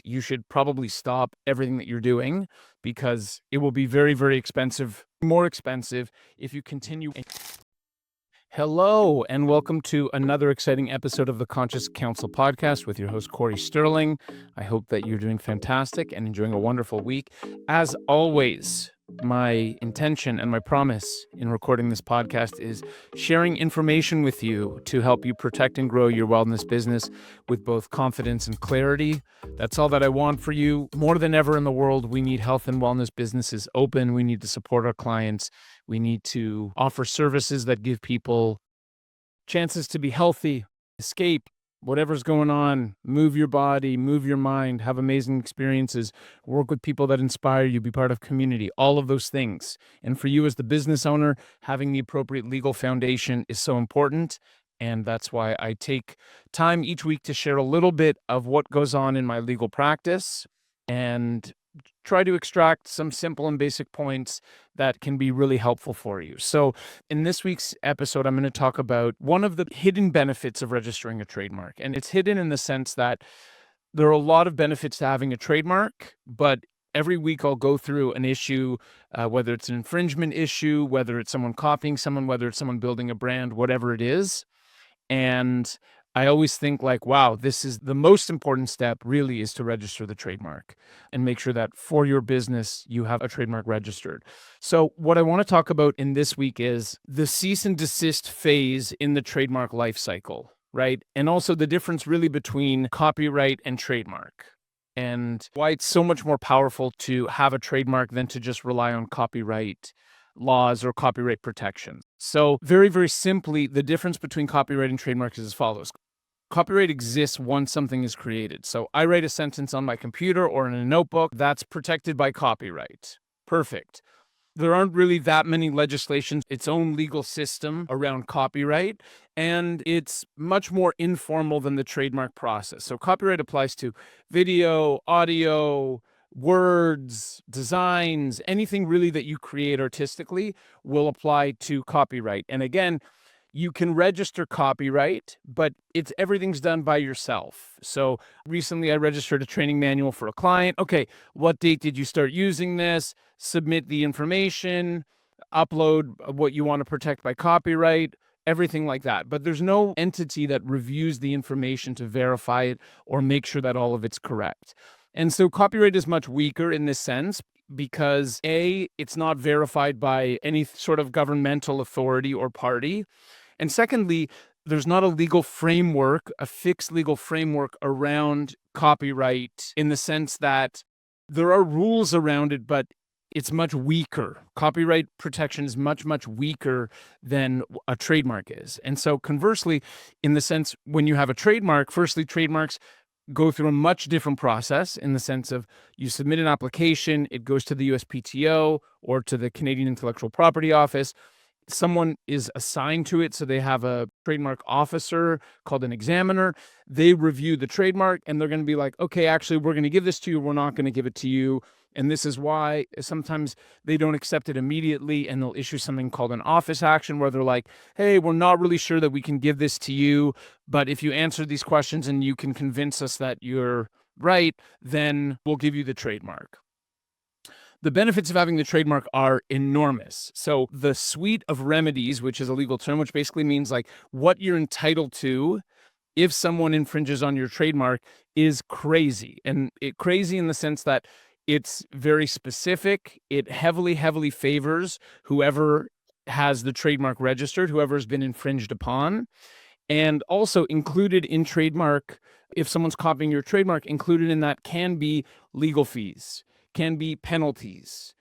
you should probably stop everything that you're doing because it will be very, very expensive, more expensive if you continue. Hello, and welcome to another exciting episode of the Conscious Counsel podcast with your host, Corey Sterling. I hope that you're doing fantastic and enjoying a wonderful week. As always, my intention and my promise in recording this podcast is sharing information with you to help you protect and grow your wellness business with both confidence and clarity. That's all that I want for you. More than ever in the world, we need health and wellness businesses open. We need to support our clients. We need to offer services that give people chances to be healthy, escape whatever's going on, move your body, move your mind, have amazing experiences, work with people that inspire you, be part of community, all of those things. And for you as the business owner, having the appropriate legal foundation is so important. And that's why I take time each week to share a little bit of what goes on in my legal practice and try to extract some simple and basic points that can be really helpful for you. So in this week's episode, I'm going to talk about one of the hidden benefits of registering a trademark. And it's hidden in the sense that there are a lot of benefits to having a trademark, but every week I'll go through an issue, whether it's an infringement issue, whether it's someone copying someone, whether it's someone building a brand, whatever it is. And I always think like, wow, this is the most important step really is to register the trademark and make sure that for your business, you have a trademark registered. So what I want to talk about in this week is the cease and desist phase in the trademark life cycle, right? And also the difference really between copyright and trademark and why it's so much more powerful to have a trademark than to just rely on copyright laws or copyright protection. So very, very simply, the difference between copyright and trademarks is as follows. Copyright exists once something is created. So I write a sentence on my computer or in a notebook that's protected by copyright. Perfect. There aren't really that many legislations, its own legal system around copyright, and it's much more informal than the trademark process. So copyright applies to video, audio, words, designs, anything really that you create artistically will apply to copyright. And again, you can register copyright, but everything's done by yourself. So recently I registered a training manual for a client. Okay, what date did you start using this? Submit the information, upload what you want to protect by copyright, everything like that. But there's no entity that reviews the information to verify it or make sure that all of it's correct. And so copyright is much weaker in this sense because A, it's not verified by any sort of governmental authority or party. And secondly, there's not a legal framework, a fixed legal framework around copyright in the sense that there are rules around it, but it's much weaker. Copyright protection is much, much weaker than a trademark is. And so conversely, in the sense when you have a trademark, firstly, trademarks go through a much different process in the sense of you submit an application, it goes to the USPTO or to the Canadian Intellectual Property Office. Someone is assigned to it, so they have a trademark officer called an examiner. They review the trademark and they're going to be like, okay, actually, we're going to give this to you. We're not going to give it to you. And this is why sometimes they don't accept it immediately and they'll issue something called an office action where they're like, hey, we're not really sure that we can give this to you, but if you answer these questions and you can convince us that you're right, then we'll give you the trademark. The benefits of having the trademark are enormous. So the suite of remedies, which is a legal term, which basically means like what you're entitled to if someone infringes on your trademark is crazy. And crazy in the sense that it's very specific. It heavily, heavily favors whoever has the trademark registered, whoever has been infringed upon. And also included in trademark, if someone's copying your trademark, included in that can be legal fees, can be penalties.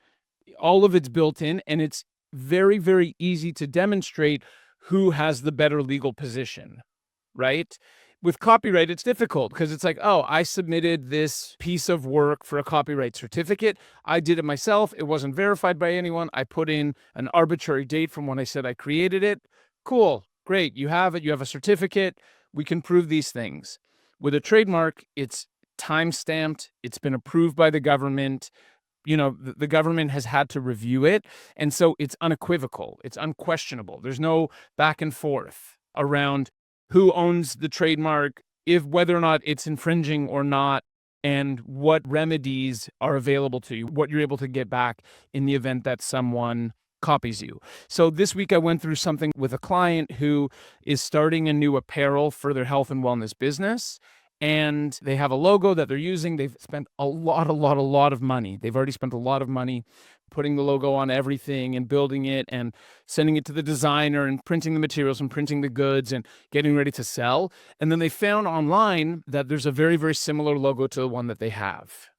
All of it's built in, and it's very, very easy to demonstrate who has the better legal position, right? With copyright, it's difficult because it's like, oh, I submitted this piece of work for a copyright certificate. I did it myself. It wasn't verified by anyone. I put in an arbitrary date from when I said I created it. Cool. Great. You have it. You have a certificate. We can prove these things. With a trademark, it's time-stamped. It's been approved by the government. The government has had to review it. And so it's unequivocal. It's unquestionable. There's no back and forth around who owns the trademark, whether or not it's infringing or not. and what remedies are available to you, what you're able to get back in the event that someone copies you. So this week I went through something with a client who is starting a new apparel for their health and wellness business. And they have a logo that they're using. They've spent a lot of money. They've already spent a lot of money putting the logo on everything and building it and sending it to the designer and printing the materials and printing the goods and getting ready to sell. And then they found online that there's a very, very similar logo to the one that they have.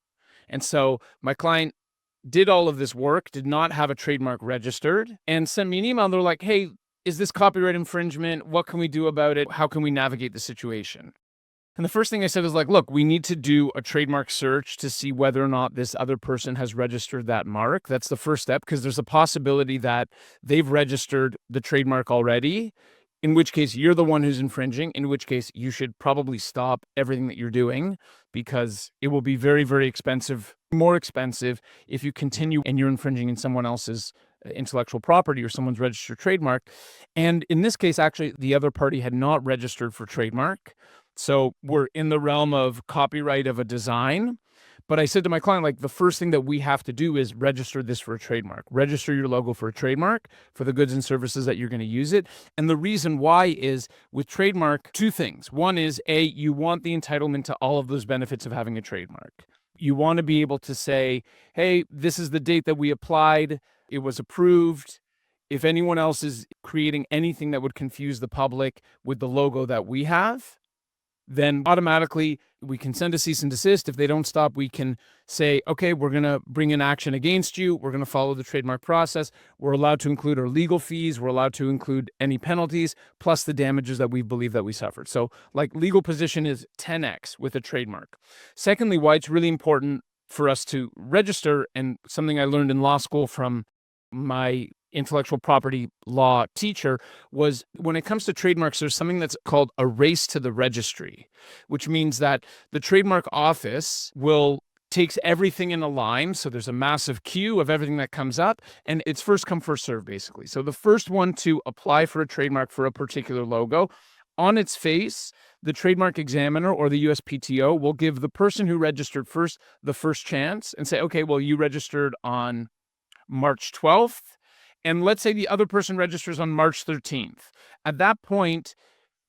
And so my client did all of this work, did not have a trademark registered, and sent me an email. They're like, hey, is this copyright infringement? What can we do about it? How can we navigate the situation? And the first thing I said is like, look, we need to do a trademark search to see whether or not this other person has registered that mark. That's the first step, because there's a possibility that they've registered the trademark already, in which case you're the one who's infringing, in which case you should probably stop everything that you're doing, because it will be very, very expensive, more expensive if you continue and you're infringing in someone else's intellectual property or someone's registered trademark. And in this case, actually, the other party had not registered for trademark. So we're in the realm of copyright of a design. But I said to my client, like, the first thing that we have to do is register this for a trademark. Register your logo for a trademark for the goods and services that you're going to use it. And the reason why is with trademark, two things. One is, A, you want the entitlement to all of those benefits of having a trademark. You want to be able to say, hey, this is the date that we applied. It was approved. If anyone else is creating anything that would confuse the public with the logo that we have, then automatically we can send a cease and desist. If they don't stop, we can say, okay, we're going to bring an action against you. We're going to follow the trademark process. We're allowed to include our legal fees. We're allowed to include any penalties, plus the damages that we believe that we suffered. So like legal position is 10x with a trademark. Secondly, why it's really important for us to register, and something I learned in law school from my intellectual property law teacher, was when it comes to trademarks, there's something that's called a race to the registry, which means that the trademark office takes everything in a line. So there's a massive queue of everything that comes up, and it's first come, first serve, basically. So the first one to apply for a trademark for a particular logo, on its face, the trademark examiner or the USPTO will give the person who registered first the first chance and say, okay, well, you registered on March 12th. And let's say the other person registers on March 13th. At that point,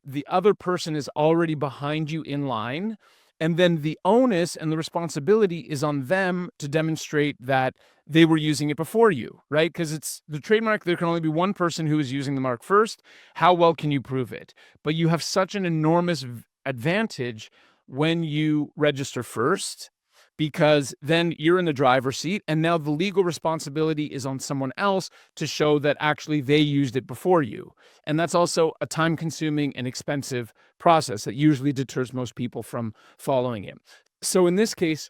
the other person is already behind you in line. And then the onus and the responsibility is on them to demonstrate that they were using it before you, right? Because it's the trademark, there can only be one person who is using the mark first. How well can you prove it? But you have such an enormous advantage when you register first, because then you're in the driver's seat, and now the legal responsibility is on someone else to show that actually they used it before you. And that's also a time-consuming and expensive process that usually deters most people from following it. So in this case,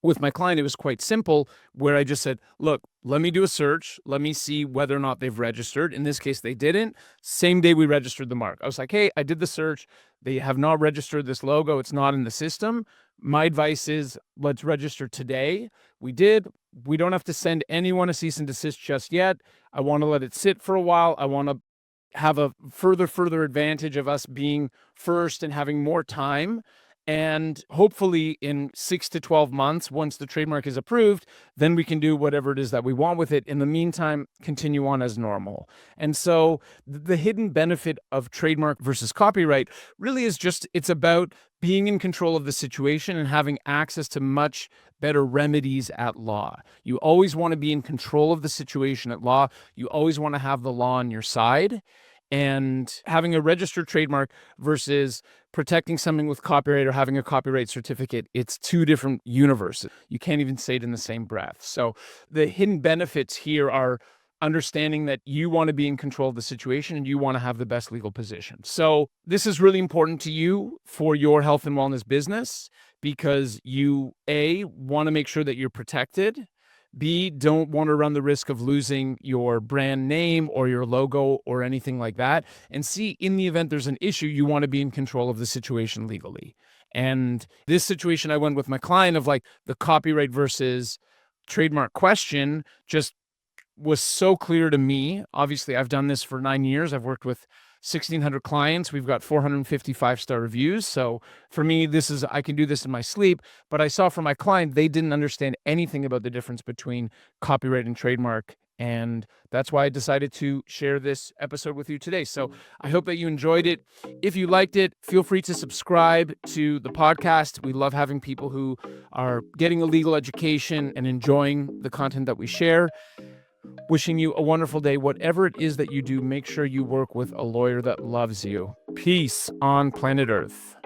with my client, it was quite simple, where I just said, look, let me do a search. Let me see whether or not they've registered. In this case, they didn't. Same day we registered the mark. I was like, hey, I did the search. They have not registered this logo. It's not in the system. My advice is let's register today. We did. We don't have to send anyone a cease and desist just yet. I want to let it sit for a while. I want to have a further advantage of us being first and having more time. And hopefully in 6 to 12 months, once the trademark is approved, then we can do whatever it is that we want with it. In the meantime, continue on as normal. And so the hidden benefit of trademark versus copyright really is just, it's about being in control of the situation and having access to much better remedies at law. You always want to be in control of the situation at law. You always want to have the law on your side. And having a registered trademark versus protecting something with copyright or having a copyright certificate, it's two different universes. You can't even say it in the same breath. So the hidden benefits here are understanding that you want to be in control of the situation and you want to have the best legal position. So this is really important to you for your health and wellness business, because you, A, want to make sure that you're protected. B, don't want to run the risk of losing your brand name or your logo or anything like that. And C, in the event there's an issue, you want to be in control of the situation legally. And this situation I went with my client of like the copyright versus trademark question just was so clear to me. Obviously, I've done this for 9 years. I've worked with 1,600 clients. We've got 455 star reviews. So for me, I can do this in my sleep. But I saw from my client, they didn't understand anything about the difference between copyright and trademark. And that's why I decided to share this episode with you today. So I hope that you enjoyed it. If you liked it, feel free to subscribe to the podcast. We love having people who are getting a legal education and enjoying the content that we share. Wishing you a wonderful day. Whatever it is that you do, make sure you work with a lawyer that loves you. Peace on planet Earth.